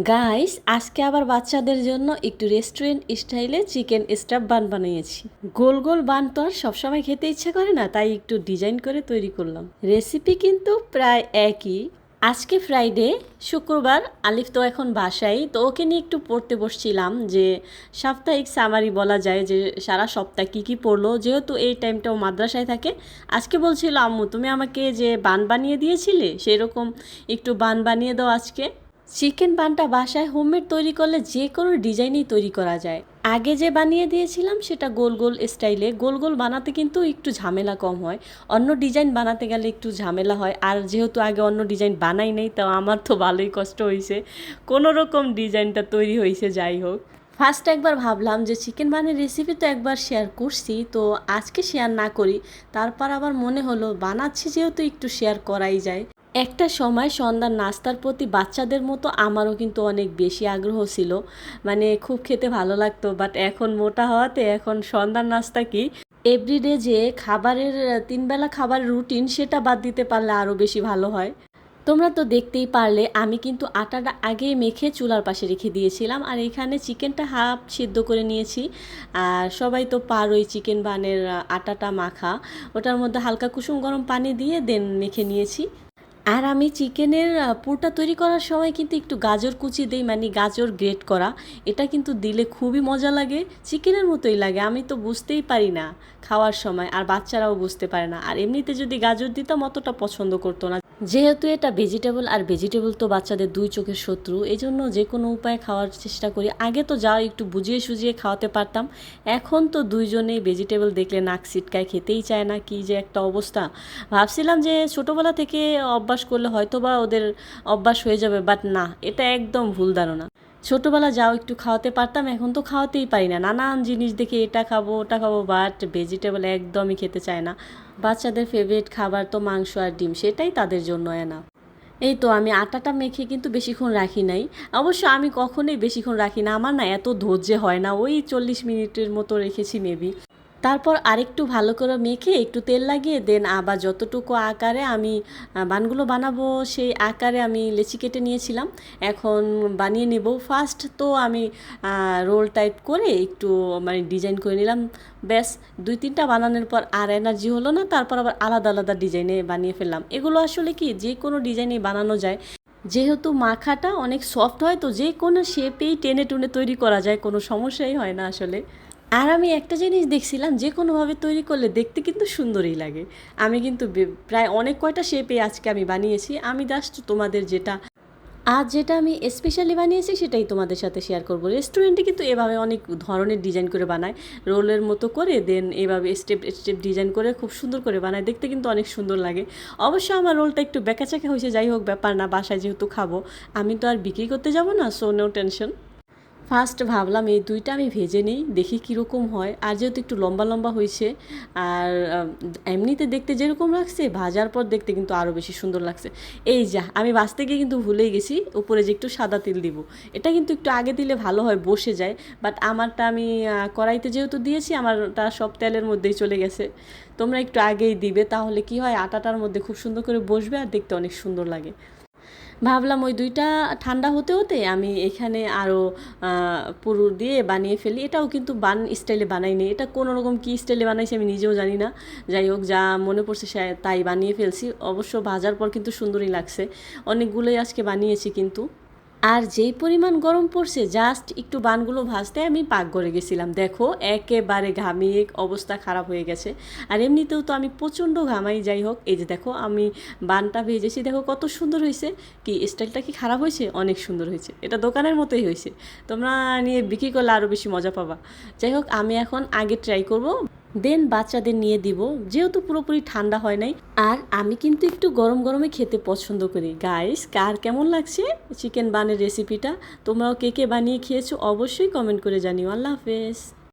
Guys, আজকে আবার বাচ্চাদের জন্য একটু রেস্টুরেন্ট স্টাইলে চিকেন স্টাফ বান বানিয়েছি। গোল গোল বান তো আর সবসময় খেতে ইচ্ছা করে না, তাই একটু ডিজাইন করে তৈরি করলাম। রেসিপি কিন্তু প্রায় একই। আজকে ফ্রাইডে, শুক্রবার। আলিফ তো এখন বাসায়, তো ওকে নিয়ে একটু পড়তে বসছিলাম যে সাপ্তাহিক সামারি বলা যায় যে সারা সপ্তাহ কী কী পড়লো, যেহেতু এই টাইমটাও মাদ্রাসায় থাকে। আজকে বলছিল, আম্মু তুমি আমাকে যে বান বানিয়ে দিয়েছিলে সেই রকম একটু বান বানিয়ে দাও আজকে। চিকেন বানটা বাসায় হোমমেড তৈরি করলে যে কোনো ডিজাইনেই তৈরি করা যায়। আগে যে বানিয়ে দিয়েছিলাম সেটা গোল গোল স্টাইলে। গোল গোল বানাতে কিন্তু একটু ঝামেলা কম হয়, অন্য ডিজাইন বানাতে গেলে একটু ঝামেলা হয়। আর যেহেতু আগে অন্য ডিজাইন বানাই নেই, তো আমার তো ভালোই কষ্ট হয়েছে, কোনো রকম ডিজাইনটা তৈরি হয়েছে। যাই হোক, ফার্স্ট একবার ভাবলাম যে চিকেন বানের রেসিপি তো একবার শেয়ার করছি, তো আজকে শেয়ার না করি। তারপর আবার মনে হলো বানাচ্ছি যেহেতু একটু শেয়ার করাই যায়। একটা সময় সন্ধ্যার নাস্তার প্রতি বাচ্চাদের মতো আমারও কিন্তু অনেক বেশি আগ্রহ ছিল, মানে খুব খেতে ভালো লাগতো। বাট এখন মোটা হওয়াতে এখন সন্ধ্যার নাস্তা কি, এভরিডে যে খাবারের 3 বেলা খাবার রুটিন, সেটা বাদ দিতে পারলে আরও বেশি ভালো হয়। তোমরা তো দেখতেই পারলে আমি কিন্তু আটাটা আগেই মেখে চুলার পাশে রেখে দিয়েছিলাম, আর এখানে চিকেনটা হাফ সিদ্ধ করে নিয়েছি। আর সবাই তো পারোই চিকেন বানের আটাটা মাখা, ওটার মধ্যে হালকা কুসুম গরম পানি দিয়ে দেন মেখে নিয়েছি। আর আমি চিকেনের পুরটা তৈরি করার সময় কিন্তু একটু গাজর কুচি দেই, মানে গাজর গ্রেট করা। এটা কিন্তু দিলে খুবই মজা লাগে, চিকেনের মতোই লাগে। আমি তো বুঝতেই পারি না খাওয়ার সময়, আর বাচ্চারাও বুঝতে পারে না। আর এমনিতে যদি গাজর দিতাম অতটা পছন্দ করতো না, যেহেতু এটা ভেজিটেবল, আর ভেজিটেবল তো বাচ্চাদের দুই চোখের শত্রু। এই জন্য যে কোনো উপায়ে খাওয়ার চেষ্টা করি। আগে তো যা একটু বুঝিয়ে সুজিয়ে খাওয়াতে পারতাম, এখন তো দুইজনেই ভেজিটেবল দেখলে নাক ছিটকায়, খেতেই চায় না। কি যে একটা অবস্থা! ভাবছিলাম যে ছোটোবেলা থেকে অভ্যাস করলে হয়তো বা ওদের অভ্যাস হয়ে যাবে, বাট না, এটা একদম ভুল ধারণা। ছোটোবেলা যাও একটু খাওয়াতে পারতাম, এখন তো খাওয়াতেই পারি না। নানান জিনিস দেখে এটা খাবো ওটা খাবো, বাট ভেজিটেবল একদমই খেতে চায় না। বাচ্চাদের ফেভারিট খাবার তো মাংস আর ডিম, সেটাই তাদের জন্য এনা। এই তো আমি আটাটা মেখে কিন্তু বেশিক্ষণ রাখি নাই। অবশ্য আমি কখনোই বেশিক্ষণ রাখি না, আমার না এত ধৈর্য হয় না। ওই 40 মিনিটের মতো রেখেছি মেবি। তারপর আরেকটু ভালো করে মেখে একটু তেল লাগিয়ে দেন আবার যতটুকু আকারে আমি বানগুলো বানাবো সেই আকারে আমি লেচি কেটে নিয়েছিলাম। এখন বানিয়ে নেব। ফার্স্ট তো আমি রোল টাইপ করে একটু মানে ডিজাইন করে নিলাম। ব্যাস 2-3টা বানানোর পর আর এনার্জি হলো না, তারপর আবার আলাদা আলাদা ডিজাইনে বানিয়ে ফেললাম। এগুলো আসলে কি যে কোনো ডিজাইনে বানানো যায়, যেহেতু মাখাটা অনেক সফট হয়, তো যে কোনো শেপেই টেনে টুনে তৈরি করা যায়, কোনো সমস্যাই হয় না আসলে। আর আমি একটা জিনিস দেখছিলাম, যে কোনোভাবে তৈরি করলে দেখতে কিন্তু সুন্দরই লাগে। আমি কিন্তু প্রায় অনেক কয়টা শেপে আজকে আমি বানিয়েছি। আমি জাস্ট তোমাদের যেটা আমি স্পেশালি বানিয়েছি সেটাই তোমাদের সাথে শেয়ার করব। রেস্টুরেন্টে কিন্তু এভাবে অনেক ধরনের ডিজাইন করে বানায়, রোলের মতো করে দেন এভাবে স্টেপ স্টেপ ডিজাইন করে খুব সুন্দর করে বানায়, দেখতে কিন্তু অনেক সুন্দর লাগে। অবশ্য আমার রোলটা একটু বেঁকাচাকা হয়েছে, যাই হোক ব্যাপার না, বাসায় যেহেতু খাবো, আমি তো আর বিক্রি করতে যাব না, সো নো টেনশন। ফার্স্ট ভাবলাম এই 2টা আমি ভেজে নিই, দেখি কীরকম হয়। আর যেহেতু একটু লম্বা লম্বা হয়েছে, আর এমনিতে দেখতে যেরকম লাগছে, ভাজার পর দেখতে কিন্তু আরও বেশি সুন্দর লাগছে। এই যা, আমি ভাজতে গিয়ে কিন্তু ভুলেই গেছি উপরে যে একটু সাদা তিল দিব। এটা কিন্তু একটু আগে দিলে ভালো হয়, বসে যায়। বাট আমারটা আমি কড়াইতে যেহেতু দিয়েছি, আমারটা সব তেলের মধ্যেই চলে গেছে। তোমরা একটু আগেই দিবে, তাহলে কি হয়, আটাটার মধ্যে খুব সুন্দর করে বসবে আর দেখতে অনেক সুন্দর লাগে। ভাবলাম ওই 2টা ঠান্ডা হতে হতে আমি এখানে আরও পুরো দিয়ে বানিয়ে ফেলি। এটাও কিন্তু বান স্টাইলে বানাইনি, এটা কোনো রকম কী স্টাইলে বানাইছি আমি নিজেও জানি না। যাই হোক, যা মনে পড়ছে তাই বানিয়ে ফেলছি। অবশ্য ভাজার পর কিন্তু সুন্দরই লাগছে। অনেকগুলোই আজকে বানিয়েছি কিন্তু। আর যেই পরিমাণ গরম পড়ছে, জাস্ট একটু বানগুলো ভাজতে আমি পাকঘরে গেছিলাম। দেখো একেবারে ঘামিয়ে অবস্থা খারাপ হয়ে গেছে। আর এমনিতেও তো আমি প্রচণ্ড ঘামাই। যাই হোক, এই যে দেখো আমি বানটা ভেজেছি, দেখো কত সুন্দর হয়েছে। কি স্টাইলটা কি খারাপ হয়েছে? অনেক সুন্দর হয়েছে, এটা দোকানের মতোই হয়েছে। তোমরা নিয়ে বিক্রি করলে আরও বেশি মজা পাবা। যাই হোক, আমি এখন আগে ট্রাই করব, দেন বাচ্চাদের নিয়ে দিব, যেহেতু পুরোপুরি ঠান্ডা হয় নাই। আর আমি কিন্তু একটু গরম গরমে খেতে পছন্দ করি। গাইস, কার কেমন লাগছে চিকেন বানের রেসিপিটা? তোমরাও কে কে বানিয়ে খেয়েছো অবশ্যই কমেন্ট করে জানিও। আল্লাহ হাফেজ।